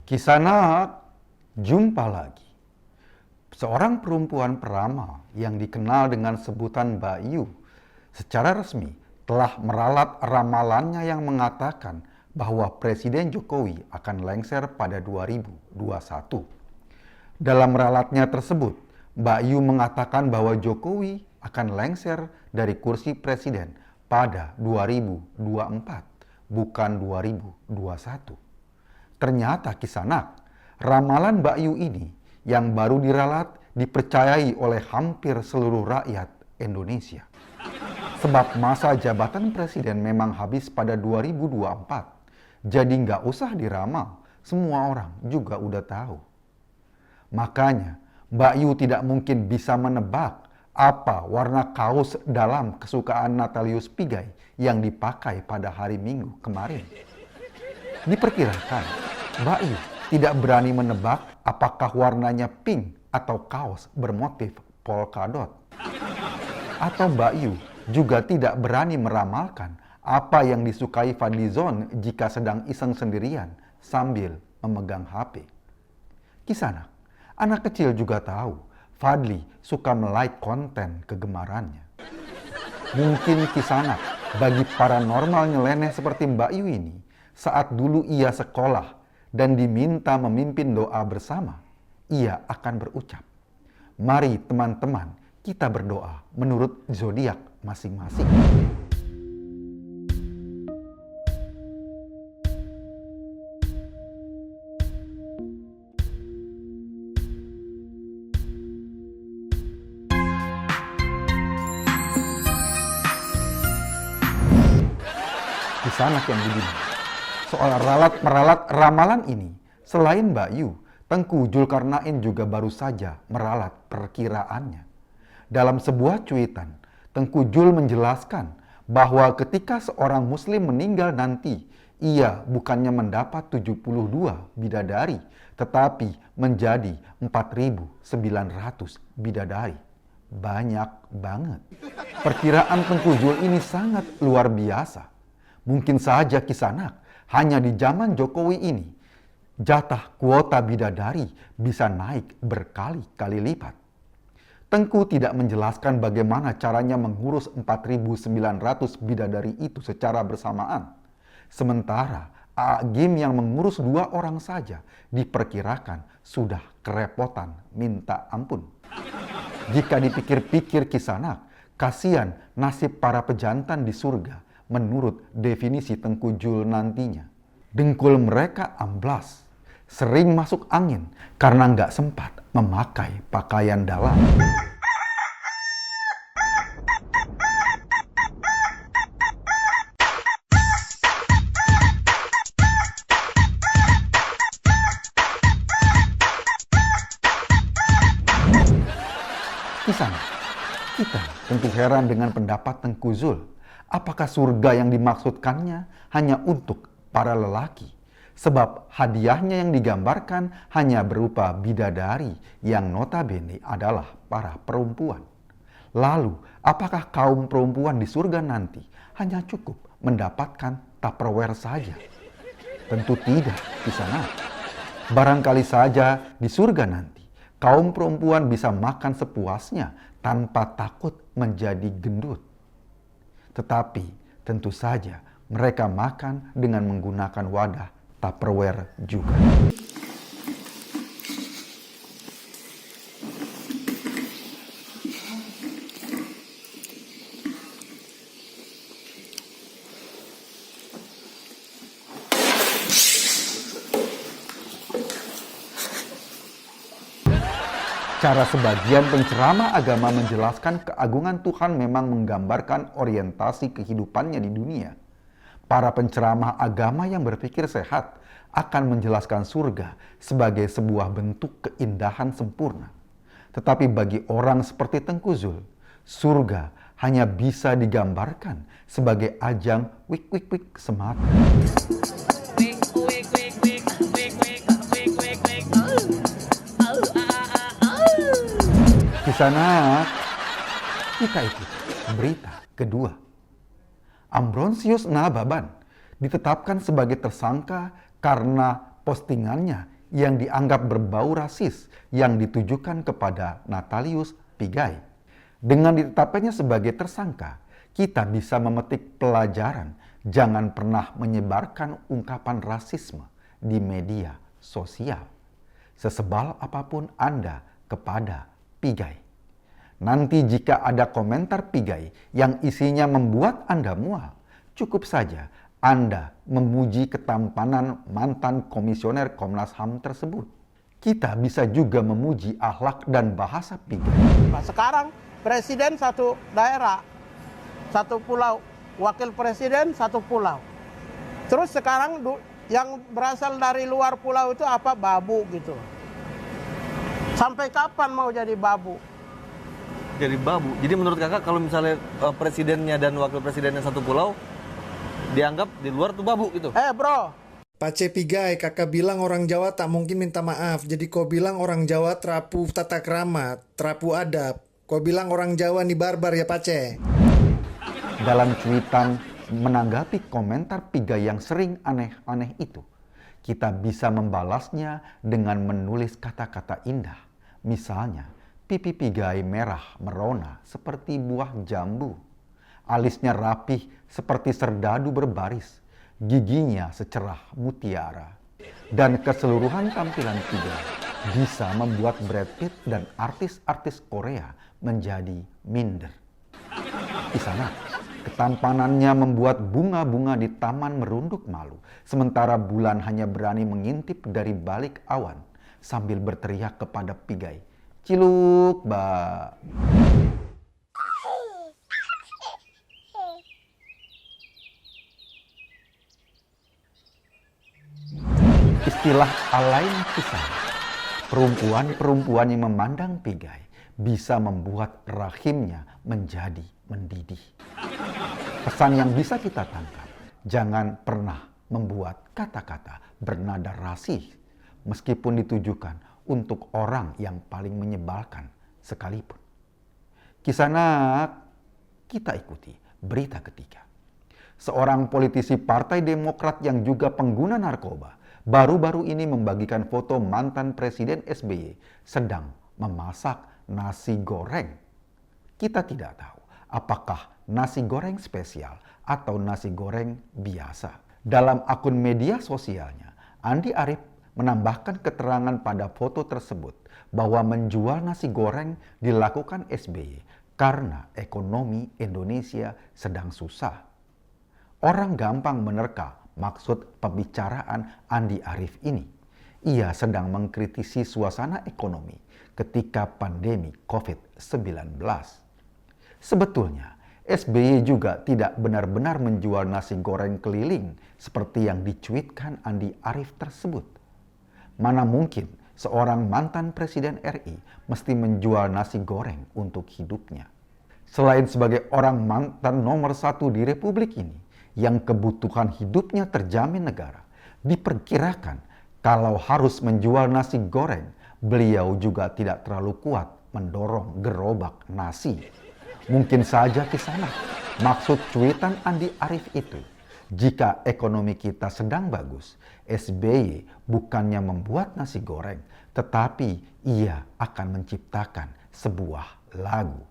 Kisanak, jumpa lagi. Seorang perempuan peramal yang dikenal dengan sebutan Mbak Yu secara resmi telah meralat ramalannya yang mengatakan bahwa Presiden Jokowi akan lengser pada 2021. Dalam ralatnya tersebut, Mbak Yu mengatakan bahwa Jokowi akan lengser dari kursi presiden pada 2024, bukan 2021. Ternyata Kisanak, ramalan Mbak Yu ini yang baru diralat dipercayai oleh hampir seluruh rakyat Indonesia. Sebab masa jabatan presiden memang habis pada 2024. Jadi nggak usah diramal, semua orang juga udah tahu. Makanya Mbak Yu tidak mungkin bisa menebak apa warna kaos dalam kesukaan Natalius Pigai yang dipakai pada hari Minggu kemarin. Diperkirakan Mbak Yu tidak berani menebak apakah warnanya pink atau kaos bermotif polka dot. Atau Mbak Yu juga tidak berani meramalkan apa yang disukai Fadlizon jika sedang iseng sendirian sambil memegang HP. Kisanak, anak kecil juga tahu Fadli suka melike konten kegemarannya. Mungkin Kisanak bagi paranormal nyeleneh seperti Mbak Yu ini, saat dulu ia sekolah dan diminta memimpin doa bersama, ia akan berucap, "Mari teman-teman, kita berdoa menurut zodiak masing-masing." Kisanak yang budiman. Soal meralat ramalan ini, selain Mbak Yu, Tengku Zulkarnain juga baru saja meralat perkiraannya. Dalam sebuah cuitan, Tengku Jul menjelaskan bahwa ketika seorang muslim meninggal nanti, ia bukannya mendapat 72 bidadari, tetapi menjadi 4.900 bidadari. Banyak banget. Perkiraan Tengku Jul ini sangat luar biasa. Mungkin saja Kisanak, hanya di zaman Jokowi ini, jatah kuota bidadari bisa naik berkali-kali lipat. Tengku tidak menjelaskan bagaimana caranya mengurus 4.900 bidadari itu secara bersamaan. Sementara Agim yang mengurus 2 orang saja diperkirakan sudah kerepotan minta ampun. Jika dipikir-pikir Kisanak, kasihan nasib para pejantan di surga menurut definisi Tengku Jul nantinya. Dengkul mereka amblas, sering masuk angin karena nggak sempat memakai pakaian dalam. Kisanak, kita tentu heran dengan pendapat Tengku Zul. Apakah surga yang dimaksudkannya hanya untuk para lelaki? Sebab hadiahnya yang digambarkan hanya berupa bidadari yang notabene adalah para perempuan. Lalu, apakah kaum perempuan di surga nanti hanya cukup mendapatkan Tupperware saja? Tentu tidak, Kisanak. Barangkali saja di surga nanti, kaum perempuan bisa makan sepuasnya tanpa takut menjadi gendut. Tetapi tentu saja mereka makan dengan menggunakan wadah Tupperware juga. Cara sebagian penceramah agama menjelaskan keagungan Tuhan memang menggambarkan orientasi kehidupannya di dunia. Para penceramah agama yang berpikir sehat akan menjelaskan surga sebagai sebuah bentuk keindahan sempurna. Tetapi bagi orang seperti Tengku Zul, surga hanya bisa digambarkan sebagai ajang wik-wik-wik semata. Kisanak, kita ikuti berita kedua. Ambrosius Nababan ditetapkan sebagai tersangka karena postingannya yang dianggap berbau rasis yang ditujukan kepada Natalius Pigai. Dengan ditetapkannya sebagai tersangka, kita bisa memetik pelajaran jangan pernah menyebarkan ungkapan rasisme di media sosial, sesebal apapun Anda kepada Pigai. Nanti jika ada komentar Pigai yang isinya membuat Anda mual, cukup saja Anda memuji ketampanan mantan komisioner Komnas HAM tersebut. Kita bisa juga memuji akhlak dan bahasa Pigai. Nah, sekarang presiden satu daerah, satu pulau, wakil presiden satu pulau. Terus sekarang yang berasal dari luar pulau itu apa? Babu gitu. Sampai kapan mau jadi babu? Jadi babu. Jadi menurut kakak kalau misalnya presidennya dan wakil presidennya satu pulau, dianggap di luar tuh babu gitu? Bro. Pace Pigai, kakak bilang orang Jawa tak mungkin minta maaf. Jadi kau bilang orang Jawa terapu tata krama, terapu adab. Kau bilang orang Jawa nih barbar ya Pace? Dalam cuitan menanggapi komentar Pigai yang sering aneh-aneh itu, kita bisa membalasnya dengan menulis kata-kata indah. Misalnya, pipi Pigai merah merona seperti buah jambu. Alisnya rapih seperti serdadu berbaris. Giginya secerah mutiara. Dan keseluruhan tampilan Pigai bisa membuat Brad Pitt dan artis-artis Korea menjadi minder. Di sana, ketampanannya membuat bunga-bunga di taman merunduk malu, sementara bulan hanya berani mengintip dari balik awan sambil berteriak kepada Pigai, "Ciluk, Mbak." Istilah alain kisah, perempuan-perempuan yang memandang Pigai bisa membuat rahimnya menjadi mendidih. Pesan yang bisa kita tangkap, jangan pernah membuat kata-kata bernada rasih meskipun ditujukan untuk orang yang paling menyebalkan sekalipun. Kisanak, kita ikuti berita ketiga. Seorang politisi Partai Demokrat yang juga pengguna narkoba baru-baru ini membagikan foto mantan Presiden SBY sedang memasak nasi goreng. Kita tidak tahu apakah nasi goreng spesial atau nasi goreng biasa. Dalam akun media sosialnya, Andi Arief menambahkan keterangan pada foto tersebut bahwa menjual nasi goreng dilakukan SBY karena ekonomi Indonesia sedang susah. Orang gampang menerka maksud pembicaraan Andi Arief ini. Ia sedang mengkritisi suasana ekonomi ketika pandemi COVID-19. Sebetulnya, SBY juga tidak benar-benar menjual nasi goreng keliling seperti yang dicuitkan Andi Arief tersebut. Mana mungkin seorang mantan Presiden RI mesti menjual nasi goreng untuk hidupnya. Selain sebagai orang mantan nomor 1 di Republik ini, yang kebutuhan hidupnya terjamin negara, diperkirakan kalau harus menjual nasi goreng, beliau juga tidak terlalu kuat mendorong gerobak nasi. Mungkin saja di sana maksud cuitan Andi Arief itu. Jika ekonomi kita sedang bagus, SBY bukannya membuat nasi goreng, tetapi ia akan menciptakan sebuah lagu.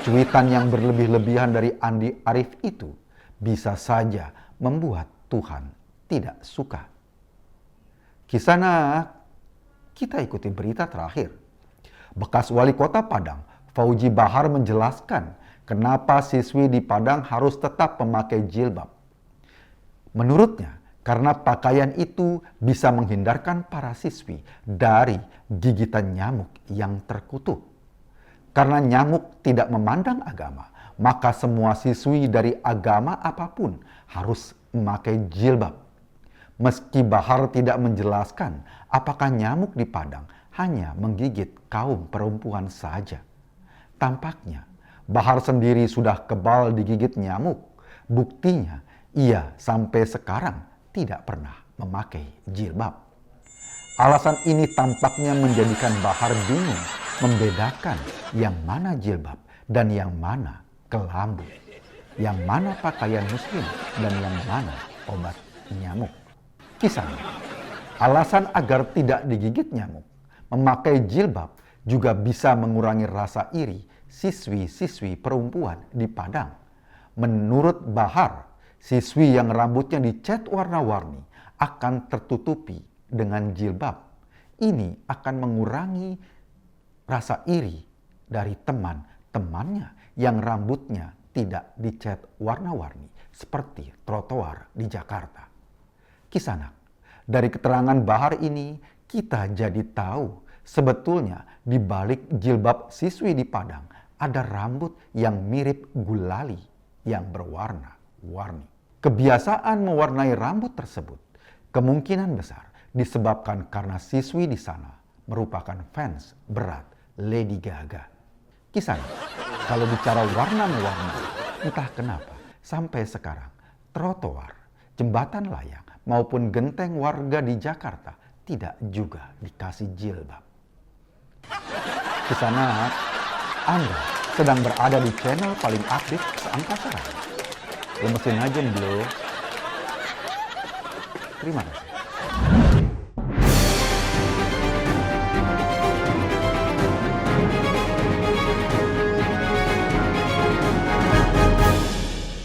Cuitan yang berlebih-lebihan dari Andi Arief itu bisa saja membuat Tuhan tidak suka. Kisanak, kita ikuti berita terakhir. Bekas wali kota Padang, Fauji Bahar menjelaskan kenapa siswi di Padang harus tetap memakai jilbab. Menurutnya, karena pakaian itu bisa menghindarkan para siswi dari gigitan nyamuk yang terkutuk. Karena nyamuk tidak memandang agama, maka semua siswi dari agama apapun harus memakai jilbab. Meski Bahar tidak menjelaskan apakah nyamuk di Padang hanya menggigit kaum perempuan saja. Tampaknya Bahar sendiri sudah kebal digigit nyamuk. Buktinya ia sampai sekarang tidak pernah memakai jilbab. Alasan ini tampaknya menjadikan Bahar bingung membedakan yang mana jilbab dan yang mana kelambu, yang mana pakaian muslim dan yang mana obat nyamuk. Kisahnya, Alasan agar tidak digigit nyamuk, memakai jilbab juga bisa mengurangi rasa iri siswi-siswi perempuan di Padang. Menurut Bahar, siswi yang rambutnya dicat warna-warni akan tertutupi dengan jilbab. Ini akan mengurangi rasa iri dari teman-temannya yang rambutnya tidak dicat warna-warni seperti trotoar di Jakarta. Kisanak, dari keterangan Bahar ini kita jadi tahu sebetulnya di balik jilbab siswi di Padang ada rambut yang mirip gulali yang berwarna-warni. Kebiasaan mewarnai rambut tersebut kemungkinan besar disebabkan karena siswi di sana merupakan fans berat Lady Gaga. Kisanak, kalau bicara warna-warni, entah kenapa sampai sekarang trotoar, jembatan layang maupun genteng warga di Jakarta tidak juga dikasih jilbab. Kisanak, Anda sedang berada di channel paling update seangkasa. Lemesin aja, bro. Terima kasih.